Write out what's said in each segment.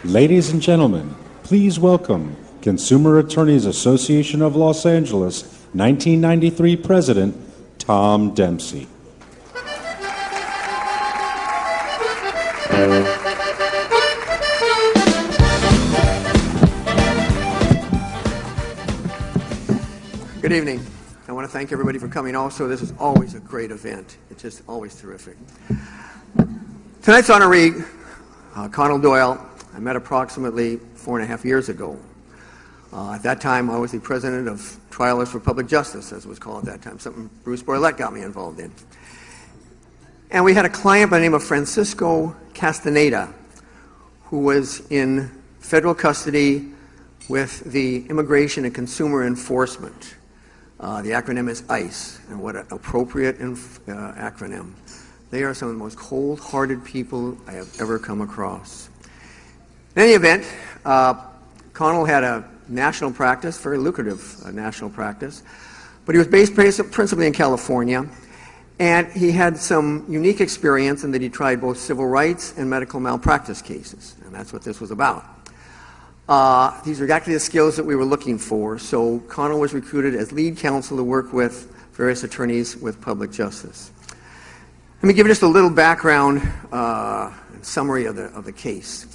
Ladies and gentlemen, please welcome Consumer Attorneys Association of Los Angeles 1993 President Tom Dempsey. Good evening. I want to thank everybody for coming also. This is always a great event. It's just always terrific. Tonight's honoree, Conal Doyle, I met approximately 4.5 years ago. At that time, I was the president of Trialists for Public Justice, as it was called at that time, something Bruce Boylett got me involved in. And we had a client by the name of Francisco Castaneda, who was in federal custody with the Immigration and Consumer Enforcement. The acronym is ICE, and what an appropriate acronym. They are some of the most cold-hearted people I have ever come across. In any event, Conal had a national practice, very lucrative national practice, but he was based principally in California, and he had some unique experience in that he tried both civil rights and medical malpractice cases, and that's what this was about. These are exactly the skills that we were looking for, so Conal was recruited as lead counsel to work with various attorneys with public justice. Let me give you just a little background and summary of the case.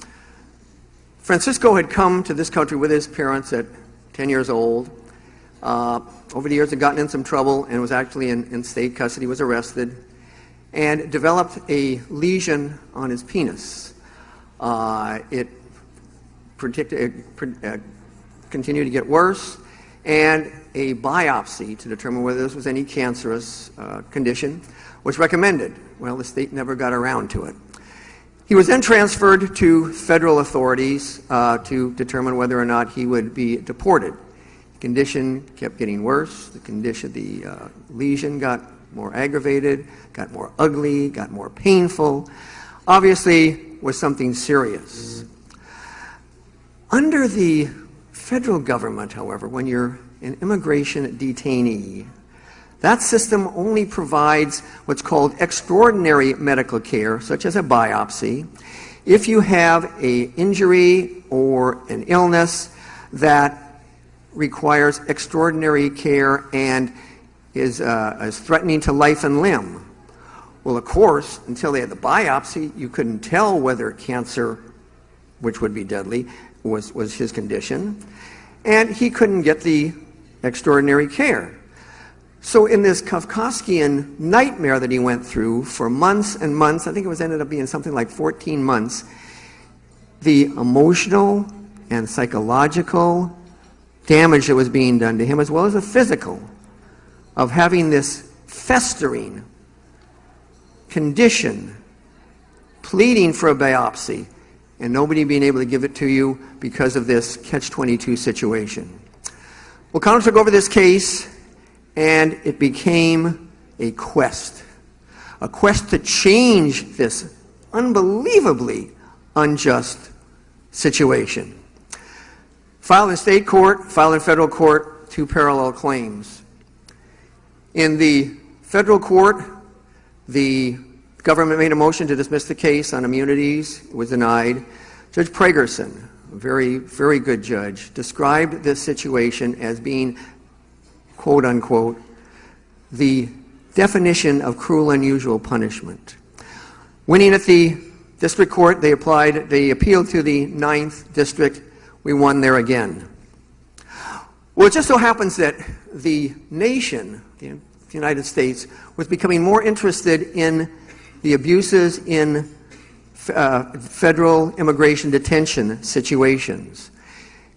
Francisco had come to this country with his parents at 10 years old. Over the years had gotten in some trouble and was actually in state custody, was arrested, and developed a lesion on his penis. It continued to get worse, and a biopsy to determine whether this was any cancerous condition was recommended. Well, the state never got around to it. He was then transferred to federal authorities to determine whether or not he would be deported. The condition kept getting worse. The lesion got more aggravated, got more ugly, got more painful. Obviously, was something serious. Under the federal government, however, when you're an immigration detainee, that system only provides what's called extraordinary medical care, such as a biopsy, if you have an injury or an illness that requires extraordinary care and is threatening to life and limb. Well, of course, until they had the biopsy, you couldn't tell whether cancer, which would be deadly, was his condition, and he couldn't get the extraordinary care. So in this Kafkaskian nightmare that he went through for months and months, I think it ended up being something like 14 months, the emotional and psychological damage that was being done to him, as well as the physical, of having this festering condition, pleading for a biopsy, and nobody being able to give it to you because of this catch-22 situation. Well, Conal took over this case, and it became a quest to change this unbelievably unjust situation. Filed in state court, filed in federal court, two parallel claims. In the federal court, the government made a motion to dismiss the case on immunities. It was denied. Judge Pragerson, a very, very good judge, described this situation as being, quote unquote, the definition of cruel and unusual punishment. Winning at the district court, they appealed to the 9th district. We won there again. Well, it just so happens that the nation, the United States, was becoming more interested in the abuses in federal immigration detention situations.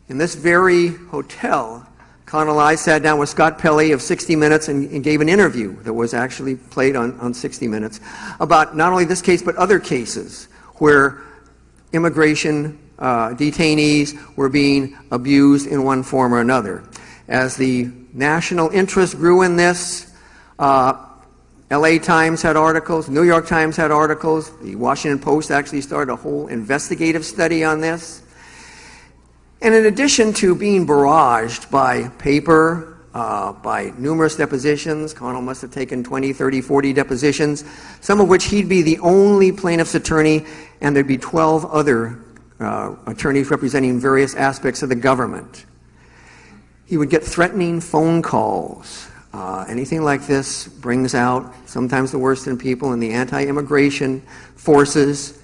In this very hotel, Conal and I sat down with Scott Pelley of 60 Minutes and gave an interview that was actually played on 60 Minutes about not only this case but other cases where immigration detainees were being abused in one form or another. As the national interest grew in this, LA Times had articles, New York Times had articles, the Washington Post actually started a whole investigative study on this. And in addition to being barraged by paper, by numerous depositions, Conal must have taken 20, 30, 40 depositions, some of which he'd be the only plaintiff's attorney, and there'd be 12 other attorneys representing various aspects of the government. He would get threatening phone calls. Anything like this brings out sometimes the worst in people, and the anti-immigration forces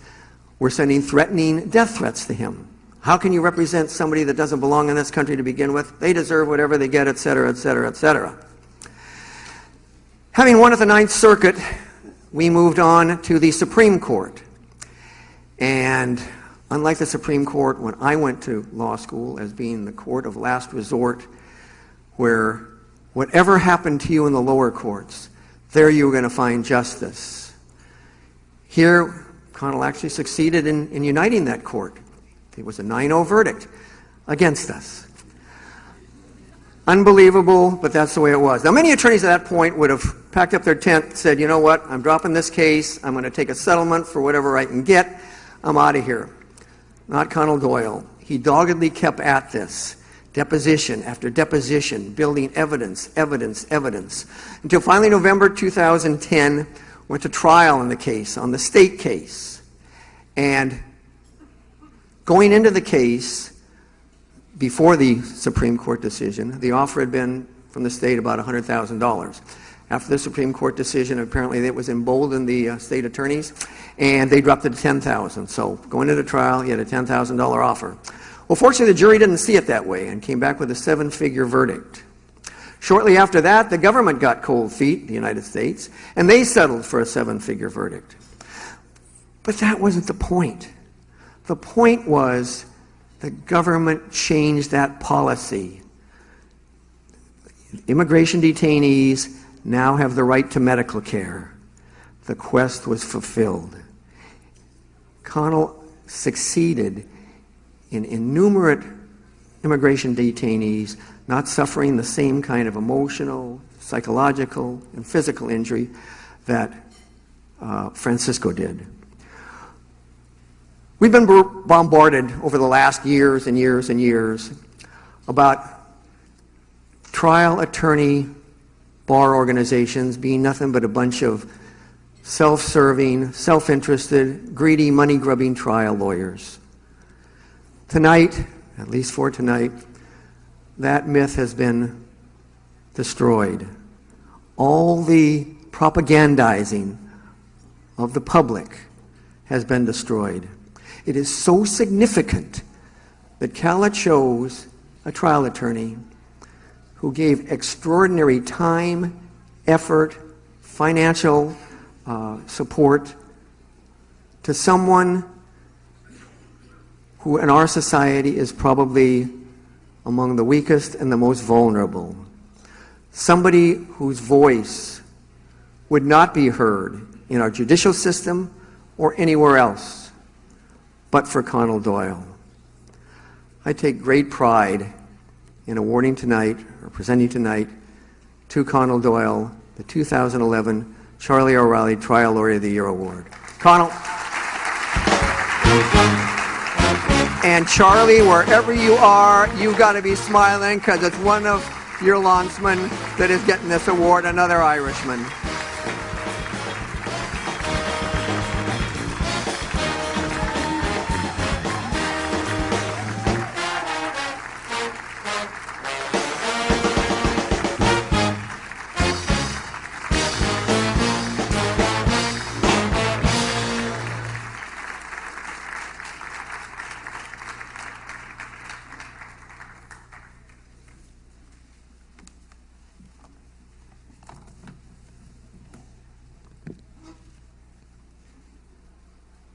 were sending threatening death threats to him. How can you represent somebody that doesn't belong in this country to begin with? They deserve whatever they get, etc., etc., etc. Having won at the Ninth Circuit, we moved on to the Supreme Court. And unlike the Supreme Court, when I went to law school as being the court of last resort, where whatever happened to you in the lower courts, there you were going to find justice. Here, Conal actually succeeded in uniting that court. It was a 9-0 verdict against us. Unbelievable, but that's the way it was. Now, many attorneys at that point would have packed up their tent and said, you know what, I'm dropping this case, I'm going to take a settlement for whatever I can get, I'm out of here. Not Conal Doyle. He doggedly kept at this, deposition after deposition, building evidence, until finally November 2010, went to trial in the case, on the state case. And going into the case, before the Supreme Court decision, the offer had been from the state about $100,000. After the Supreme Court decision, apparently it was emboldened the state attorneys, and they dropped it to $10,000. So going into trial, he had a $10,000 offer. Well, fortunately, the jury didn't see it that way and came back with a 7-figure verdict. Shortly after that, the government got cold feet, the United States, and they settled for a 7-figure verdict. But that wasn't the point. The point was the government changed that policy. Immigration detainees now have the right to medical care. The quest was fulfilled. Conal succeeded in innumerate immigration detainees not suffering the same kind of emotional, psychological, and physical injury that Francisco did. We've been bombarded over the last years and years and years about trial attorney bar organizations being nothing but a bunch of self-serving, self-interested, greedy, money-grubbing trial lawyers. Tonight, at least for tonight, that myth has been destroyed. All the propagandizing of the public has been destroyed. It is so significant that CAALA chose a trial attorney who gave extraordinary time, effort, financial support to someone who in our society is probably among the weakest and the most vulnerable. Somebody whose voice would not be heard in our judicial system or anywhere else but for Conal Doyle. I take great pride in awarding tonight, or presenting tonight, to Conal Doyle the 2011 Charlie O'Reilly Trial Lawyer of the Year Award. Conal. And Charlie, wherever you are, you've got to be smiling because it's one of your landsmen that is getting this award, another Irishman.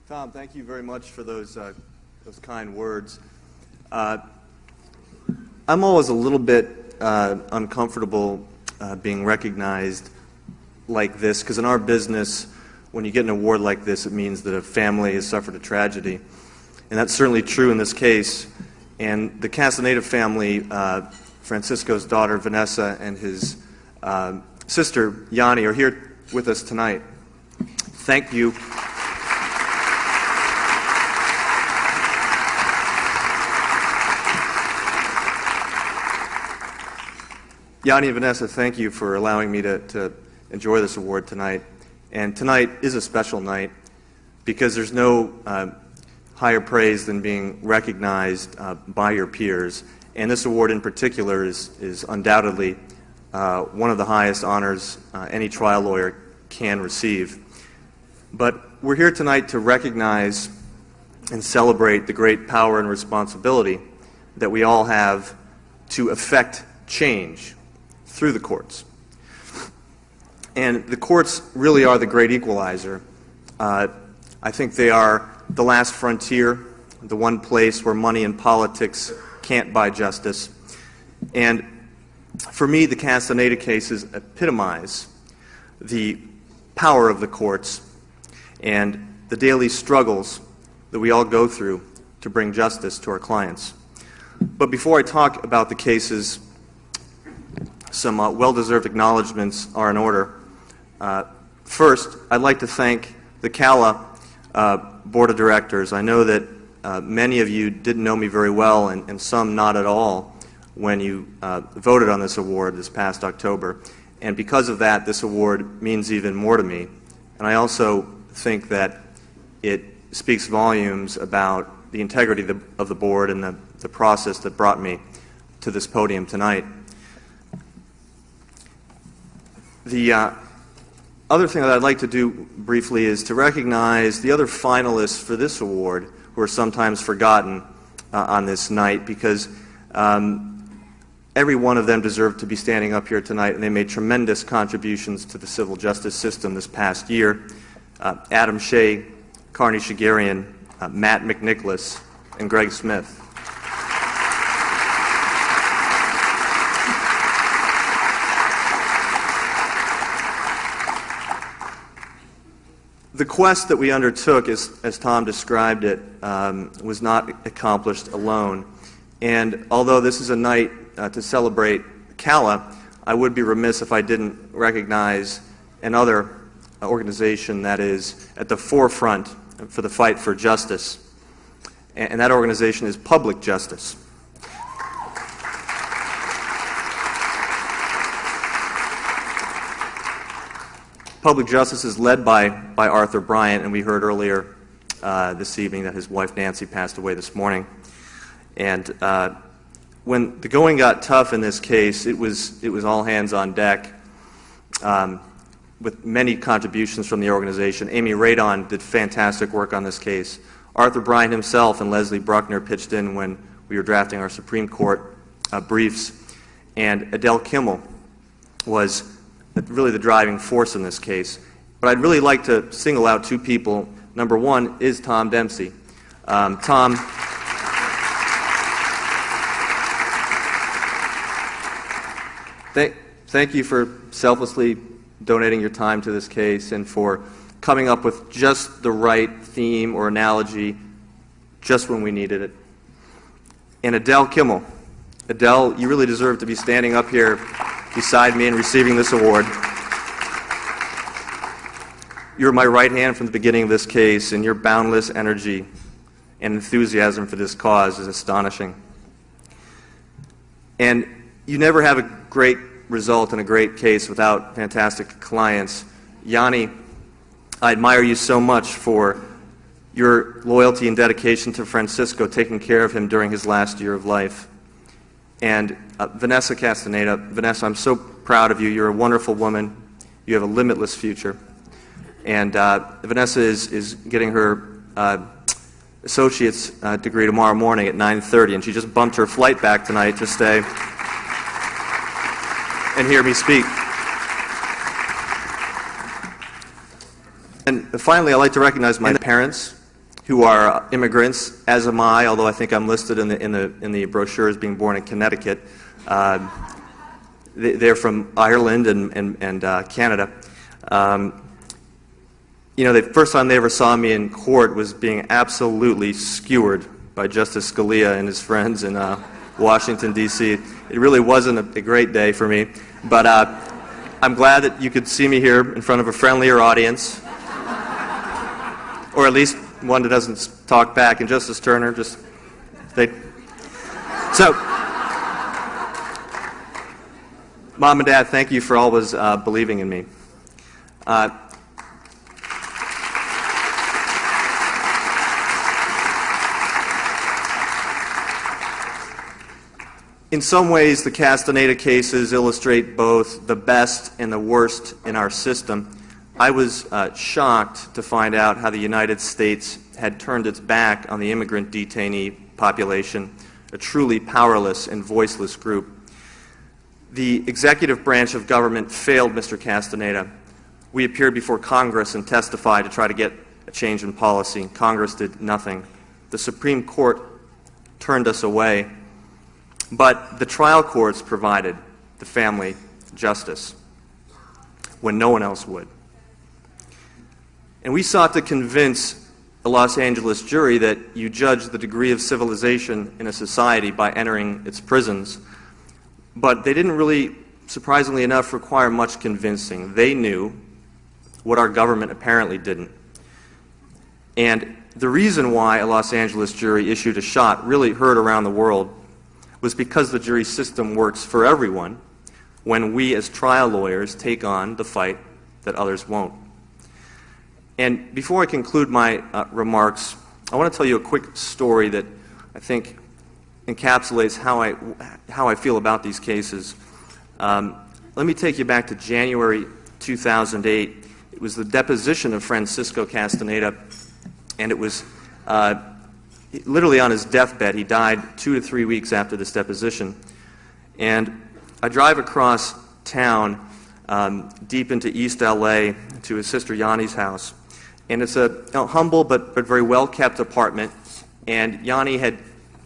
Tom, thank you very much for those kind words. I'm always a little bit uncomfortable being recognized like this, because in our business, when you get an award like this, it means that a family has suffered a tragedy. And that's certainly true in this case. And the Castaneda family, Francisco's daughter Vanessa and his sister Yanni, are here with us tonight. Thank you. Yanni and Vanessa, thank you for allowing me to enjoy this award tonight. And tonight is a special night because there's no higher praise than being recognized by your peers. And this award in particular is undoubtedly one of the highest honors any trial lawyer can receive. But we're here tonight to recognize and celebrate the great power and responsibility that we all have to effect change through the courts. And the courts really are the great equalizer. I think they are the last frontier, the one place where money and politics can't buy justice. And for me, the Castaneda cases epitomize the power of the courts and the daily struggles that we all go through to bring justice to our clients. But before I talk about the cases, some well-deserved acknowledgments are in order. First, I'd like to thank the CAALA Board of Directors. I know that many of you didn't know me very well, and some not at all, when you voted on this award this past October. And because of that, this award means even more to me. And I also think that it speaks volumes about the integrity of the board and the process that brought me to this podium tonight. The other thing that I'd like to do briefly is to recognize the other finalists for this award who are sometimes forgotten on this night, because every one of them deserved to be standing up here tonight, and they made tremendous contributions to the civil justice system this past year. Adam Shea, Carney Shigarian, Matt McNicholas, and Greg Smith. The quest that we undertook, as Tom described it, was not accomplished alone. And although this is a night to celebrate CAALA, I would be remiss if I didn't recognize another organization that is at the forefront for the fight for justice. And that organization is Public Justice. Public Justice is led by Arthur Bryant, and we heard earlier this evening that his wife Nancy passed away this morning. And when the going got tough in this case, it was all hands on deck, with many contributions from the organization. Amy Radon did fantastic work on this case. Arthur Bryant himself and Leslie Bruckner pitched in when we were drafting our Supreme Court briefs. And Adele Kimmel was really the driving force in this case. But I'd really like to single out two people. Number one is Tom Dempsey. Tom, thank you for selflessly donating your time to this case and for coming up with just the right theme or analogy just when we needed it. And Adele Kimmel. Adele, you really deserve to be standing up here beside me and receiving this award. You were my right hand from the beginning of this case, and your boundless energy and enthusiasm for this cause is astonishing. And you never have a great result in a great case without fantastic clients. Yanni, I admire you so much for your loyalty and dedication to Francisco, taking care of him during his last year of life. And Vanessa Castaneda, Vanessa, I'm so proud of you. You're a wonderful woman. You have a limitless future. And Vanessa is getting her associate's degree tomorrow morning at 9:30, and she just bumped her flight back tonight to stay and hear me speak. And finally, I'd like to recognize my parents, who are immigrants, as am I, although I think I'm listed in the brochure as being born in Connecticut. They're from Ireland and Canada. You know, the first time they ever saw me in court was being absolutely skewered by Justice Scalia and his friends in Washington, D.C. It really wasn't a great day for me, but I'm glad that you could see me here in front of a friendlier audience, or at least one that doesn't talk back. And Justice Turner, So, Mom and Dad, thank you for always believing in me. In some ways, the Castaneda cases illustrate both the best and the worst in our system. I was shocked to find out how the United States had turned its back on the immigrant detainee population, a truly powerless and voiceless group. The executive branch of government failed Mr. Castaneda. We appeared before Congress and testified to try to get a change in policy. Congress did nothing. The Supreme Court turned us away. But the trial courts provided the family justice when no one else would. And we sought to convince the Los Angeles jury that you judge the degree of civilization in a society by entering its prisons. But they didn't really, surprisingly enough, require much convincing. They knew what our government apparently didn't. And the reason why a Los Angeles jury issued a shot really heard around the world was because the jury system works for everyone when we as trial lawyers take on the fight that others won't. And before I conclude my remarks, I want to tell you a quick story that I think encapsulates how I feel about these cases. Let me take you back to January 2008. It was the deposition of Francisco Castaneda, and it was literally on his deathbed. He died 2 to 3 weeks after this deposition. And I drive across town deep into East LA to his sister Yanni's house. And it's a humble but very well-kept apartment. And Yanni had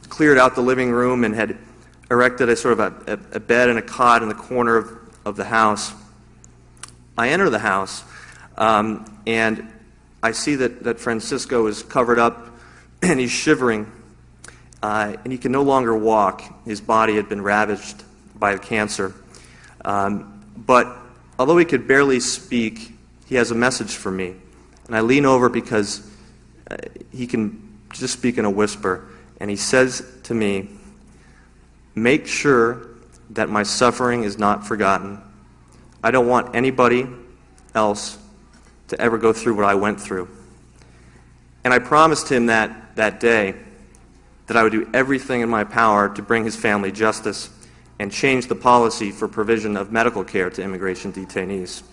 cleared out the living room and had erected a sort of a bed and a cot in the corner of the house. I enter the house and I see that Francisco is covered up and he's shivering, and he can no longer walk. His body had been ravaged by the cancer. But although he could barely speak, he has a message for me. And I lean over because he can just speak in a whisper. And he says to me, "Make sure that my suffering is not forgotten. I don't want anybody else to ever go through what I went through." And I promised him that day that I would do everything in my power to bring his family justice and change the policy for provision of medical care to immigration detainees.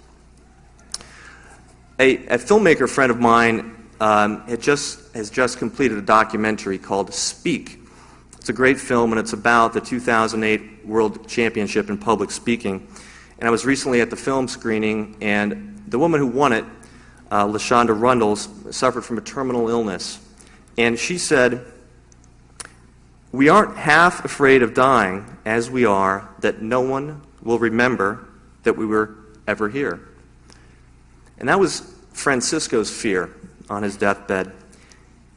A filmmaker friend of mine has just completed a documentary called Speak. It's a great film, and it's about the 2008 World Championship in Public Speaking. And I was recently at the film screening, and the woman who won it, LaShonda Rundles, suffered from a terminal illness. And she said, "We aren't half afraid of dying as we are that no one will remember that we were ever here." And that was Francisco's fear on his deathbed.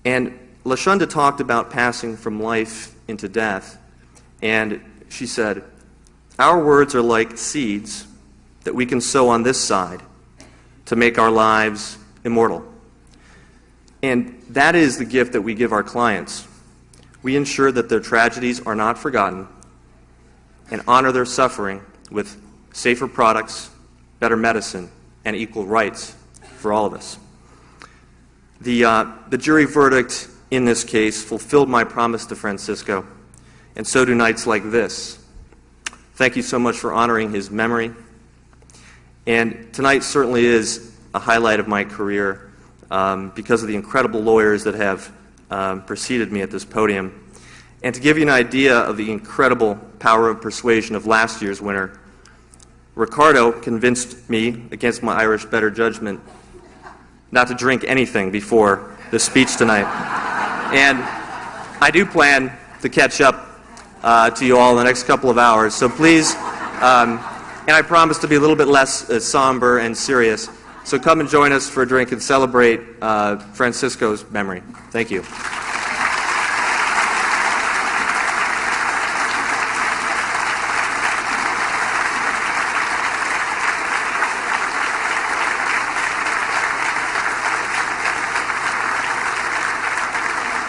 And LaShonda talked about passing from life into death. And she said, "Our words are like seeds that we can sow on this side to make our lives immortal." And that is the gift that we give our clients. We ensure that their tragedies are not forgotten and honor their suffering with safer products, better medicine, and equal rights for all of us. The jury verdict in this case fulfilled my promise to Francisco, and so do nights like this. Thank you so much for honoring his memory. And tonight certainly is a highlight of my career because of the incredible lawyers that have preceded me at this podium. And to give you an idea of the incredible power of persuasion of last year's winner, Ricardo convinced me, against my Irish better judgment, not to drink anything before the speech tonight. And I do plan to catch up to you all in the next couple of hours, so please, and I promise to be a little bit less somber and serious, so come and join us for a drink and celebrate Francisco's memory. Thank you.